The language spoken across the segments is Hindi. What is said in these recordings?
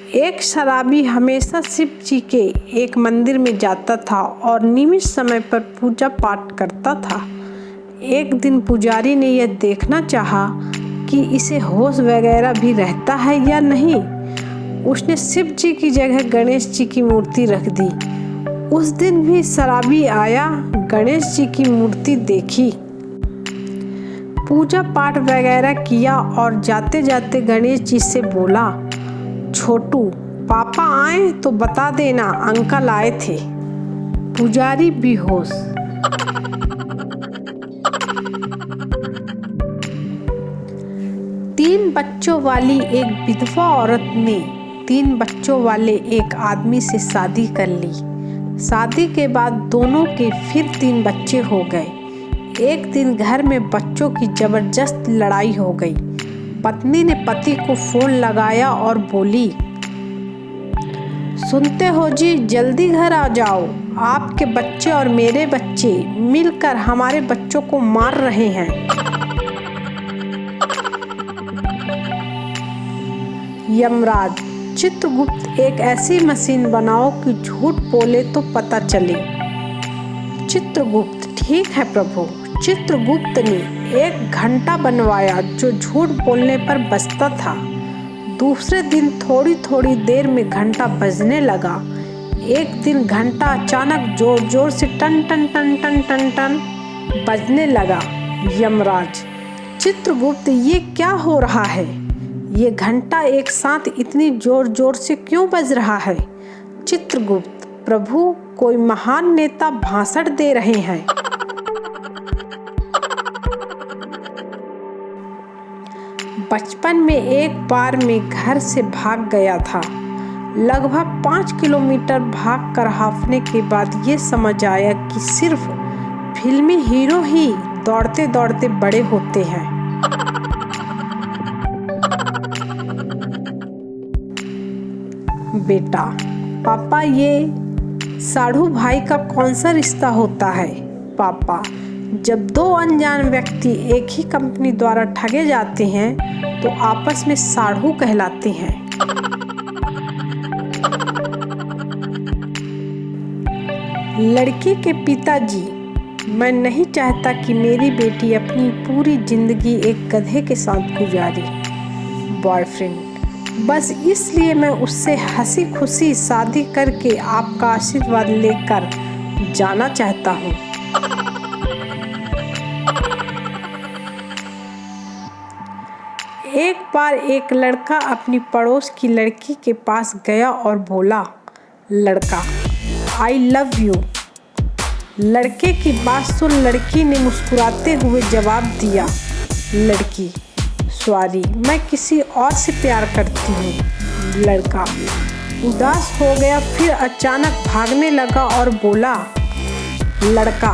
एक शराबी हमेशा शिव जी के एक मंदिर में जाता था और नियमित समय पर पूजा पाठ करता था। एक दिन पुजारी ने यह देखना चाहा कि इसे होश वगैरह भी रहता है या नहीं। उसने शिव जी की जगह गणेश जी की मूर्ति रख दी। उस दिन भी शराबी आया, गणेश जी की मूर्ति देखी, पूजा पाठ वगैरह किया और जाते जाते गणेश जी से बोला, छोटू, पापा आए तो बता देना अंकल आए थे। पुजारी बेहोश। तीन बच्चों वाली एक विधवा औरत ने 3 बच्चों वाले एक आदमी से शादी कर ली। शादी के बाद दोनों के फिर 3 बच्चे हो गए। एक दिन घर में बच्चों की जबरदस्त लड़ाई हो गई। पत्नी ने पति को फोन लगाया और बोली, सुनते हो जी, जल्दी घर आ जाओ, आपके बच्चे और मेरे बच्चे मिलकर हमारे बच्चों को मार रहे हैं। यमराज, चित्रगुप्त एक ऐसी मशीन बनाओ कि झूठ बोले तो पता चले। चित्रगुप्त, ठीक है प्रभु। चित्रगुप्त ने एक घंटा बनवाया जो झूठ बोलने पर बजता था। दूसरे दिन थोड़ी थोड़ी देर में घंटा बजने लगा। एक दिन घंटा अचानक जोर जोर से टन टन टन टन टन टन बजने लगा। यमराज, चित्रगुप्त, ये क्या हो रहा है? ये घंटा एक साथ इतनी जोर जोर से क्यों बज रहा है? चित्रगुप्त, प्रभु, कोई महान नेता भाषण दे रहे हैं। बचपन में एक बार मैं घर से भाग गया था। लगभग 5 किलोमीटर भागकर हांफने के बाद ये समझ आया कि सिर्फ फिल्मी हीरो ही दौड़ते दौड़ते बड़े होते हैं। बेटा, पापा, ये साढ़ू भाई का कौन सा रिश्ता होता है? पापा, जब 2 अनजान व्यक्ति एक ही कंपनी द्वारा ठगे जाते हैं तो आपस में साढ़ू कहलाते हैं। लड़की के पिताजी, मैं नहीं चाहता कि मेरी बेटी अपनी पूरी जिंदगी एक गधे के साथ गुजारे। बॉयफ्रेंड, बस इसलिए मैं उससे हंसी खुशी शादी करके आपका आशीर्वाद लेकर जाना चाहता हूँ। एक बार एक लड़का अपनी पड़ोस की लड़की के पास गया और बोला, लड़का, आई लव यू। लड़के की बात सुन लड़की ने मुस्कुराते हुए जवाब दिया, लड़की, सॉरी, मैं किसी और से प्यार करती हूँ। लड़का उदास हो गया, फिर अचानक भागने लगा और बोला, लड़का,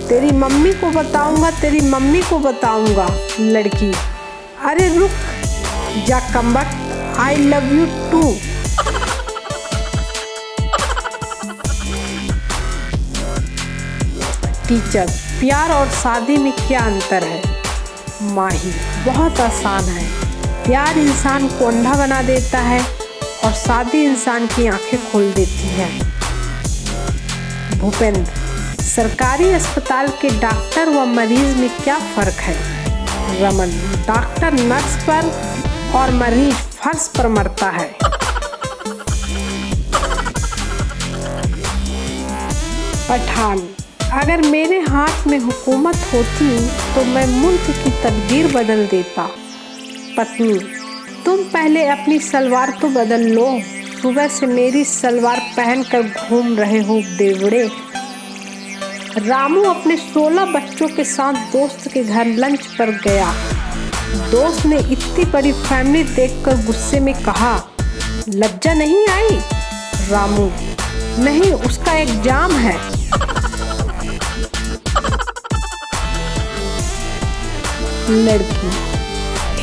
तेरी मम्मी को बताऊंगा, तेरी मम्मी को बताऊंगा। लड़की, अरे रुक जा कमबख्त, I love you too. Teacher, प्यार और शादी में क्या अंतर है? माही, बहुत आसान है। प्यार इंसान को अंधा बना देता है और शादी इंसान की आंखें खोल देती है। भूपेंद्र, सरकारी अस्पताल के डॉक्टर व मरीज में क्या फर्क है? रमन, डॉक्टर नर्स पर और मरीज फर्श पर मरता है। पठान, अगर मेरे हाथ में हुकूमत होती तो मैं मुल्क की तकदीर बदल देता। पत्नी, तुम पहले अपनी सलवार तो बदल लो, सुबह से मेरी सलवार पहनकर घूम रहे हो बेवड़े। रामू अपने 16 बच्चों के साथ दोस्त के घर लंच पर गया। दोस्त ने इतनी बड़ी फैमिली देखकर गुस्से में कहा, लज्जा नहीं आई? रामू, नहीं, उसका एग्जाम है। लड़की,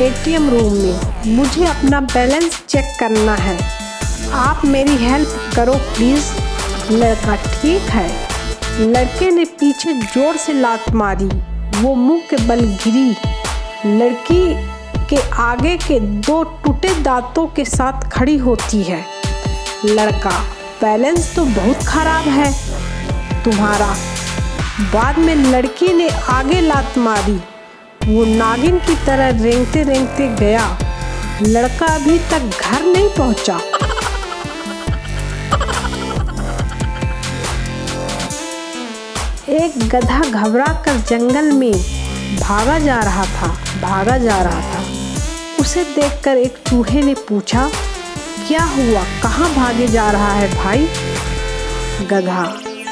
एटीएम रूम में मुझे अपना बैलेंस चेक करना है, आप मेरी हेल्प करो प्लीज। लड़का, ठीक है। लड़के ने पीछे जोर से लात मारी, वो मुंह के बल गिरी। लड़की के आगे के 2 टूटे दांतों के साथ खड़ी होती है। लड़का, बैलेंस तो बहुत खराब है तुम्हारा। बाद में लड़की ने आगे लात मारी। वो नागिन की तरह रेंगते रेंगते गया। लड़का अभी तक घर नहीं पहुंचा। एक गधा घबराकर जंगल में भागा जा रहा था। उसे देखकर एक चूहे ने पूछा, क्या हुआ, कहाँ भागे जा रहा है भाई? गधा,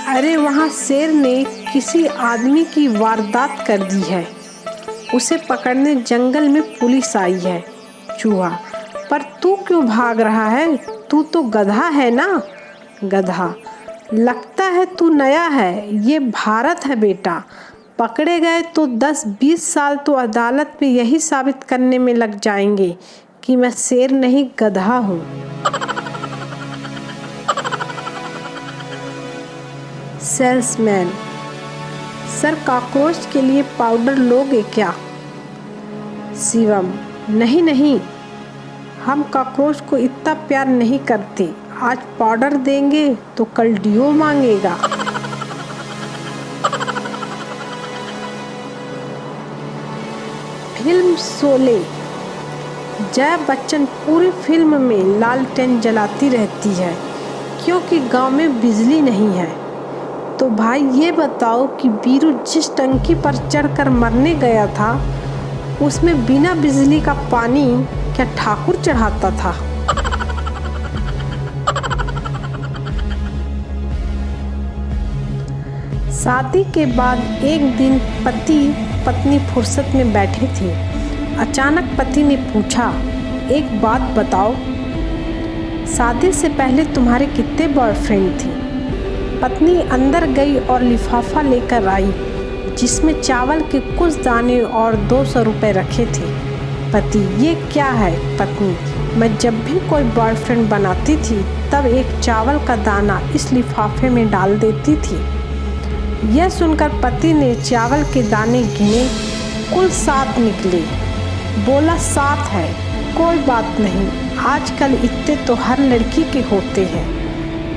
अरे वहाँ शेर ने किसी आदमी की वारदात कर दी है, उसे पकड़ने जंगल में पुलिस आई है। चूहा, पर तू क्यों भाग रहा है, तू तो गधा है ना? गधा, लगता है तू नया है, ये भारत है बेटा। पकड़े गए तो 10-20 साल तो अदालत में यही साबित करने में लग जाएंगे कि मैं शेर नहीं गधा हूँ। सेल्समैन, सर कॉकरोच के लिए पाउडर लोगे क्या? शिवम, नहीं, हम कॉकरोच को इतना प्यार नहीं करते। आज पाउडर देंगे तो कल डियो मांगेगा। फिल्म शोले। जया बच्चन पूरी फिल्म में लालटेन जलाती रहती है क्योंकि गांव में बिजली नहीं है। तो भाई ये बताओ कि बीरू जिस टंकी पर चढ़कर मरने गया था उसमें बिना बिजली का पानी क्या ठाकुर चढ़ाता था? शादी के बाद एक दिन पति पत्नी फुर्सत में बैठे थे। अचानक पति ने पूछा, एक बात बताओ, शादी से पहले तुम्हारे कितने बॉयफ्रेंड थे? पत्नी अंदर गई और लिफाफा लेकर आई जिसमें चावल के कुछ दाने और 200 रुपये रखे थे। पति, ये क्या है? पत्नी, मैं जब भी कोई बॉयफ्रेंड बनाती थी तब एक चावल का दाना इस लिफाफे में डाल देती थी। यह सुनकर पति ने चावल के दाने गिने, कुल 7 निकले। बोला, 7 है, कोई बात नहीं, आजकल इतने तो हर लड़की के होते हैं,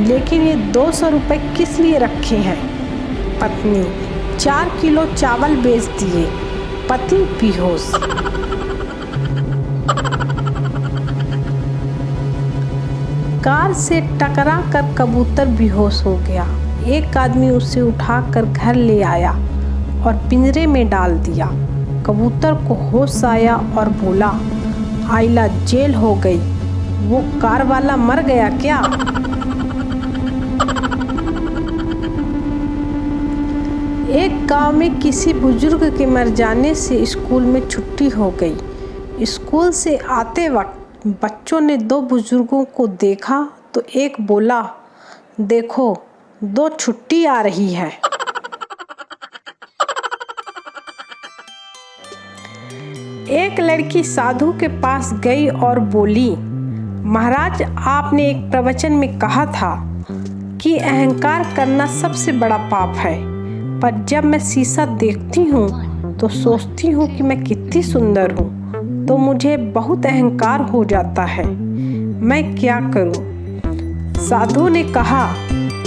लेकिन ये 200 रुपये किस लिए रखे हैं? पत्नी, 4 किलो चावल बेच दिए। पति बेहोश। कार से टकरा कर कबूतर बेहोश हो गया। एक आदमी उसे उठाकर घर ले आया और पिंजरे में डाल दिया। कबूतर को होश आया और बोला, आइला जेल हो गई। वो कार वाला मर गया क्या? एक गांव में किसी बुजुर्ग के मर जाने से स्कूल में छुट्टी हो गई। स्कूल से आते वक्त बच्चों ने 2 बुजुर्गों को देखा तो एक बोला, देखो 2 छुट्टी आ रही है। एक लड़की साधु के पास गई और बोली, महाराज, आपने एक प्रवचन में कहा था कि अहंकार करना सबसे बड़ा पाप है, पर जब मैं शीशा देखती हूँ तो सोचती हूँ कि मैं कितनी सुंदर हूँ, तो मुझे बहुत अहंकार हो जाता है, मैं क्या करूँ? साधु ने कहा,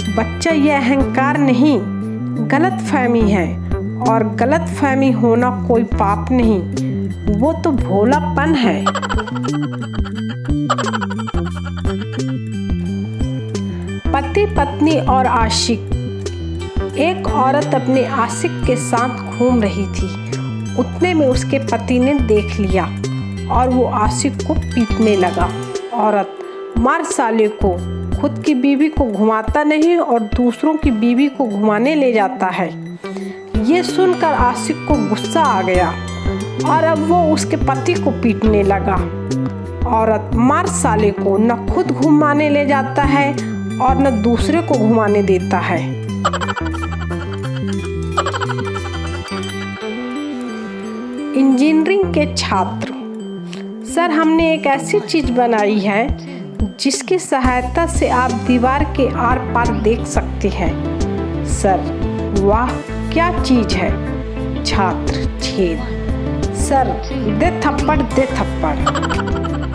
बच्चा, यह अहंकार नहीं, गलतफहमी है, और गलतफहमी होना कोई पाप नहीं, वो तो भोलापन है। पति पत्नी और आशिक। एक औरत अपने आशिक के साथ घूम रही थी। उतने में उसके पति ने देख लिया और वो आशिक को पीटने लगा। औरत, मार साले को, खुद की बीवी को घुमाता नहीं और दूसरों की बीवी को घुमाने ले जाता है। ये सुनकर आशिक को गुस्सा आ गया और अब वो उसके पति को पीटने लगा। औरत, मार साले को, न खुद घुमाने ले जाता है और न दूसरे को घुमाने देता है। इंजीनियरिंग के छात्र। सर, हमने एक ऐसी चीज बनाई है जिसकी सहायता से आप दीवार के आर पार देख सकते हैं। सर, वाह, क्या चीज है? छात्र, छेद। सर, डेथ थप्पड़ दे थप्पड़।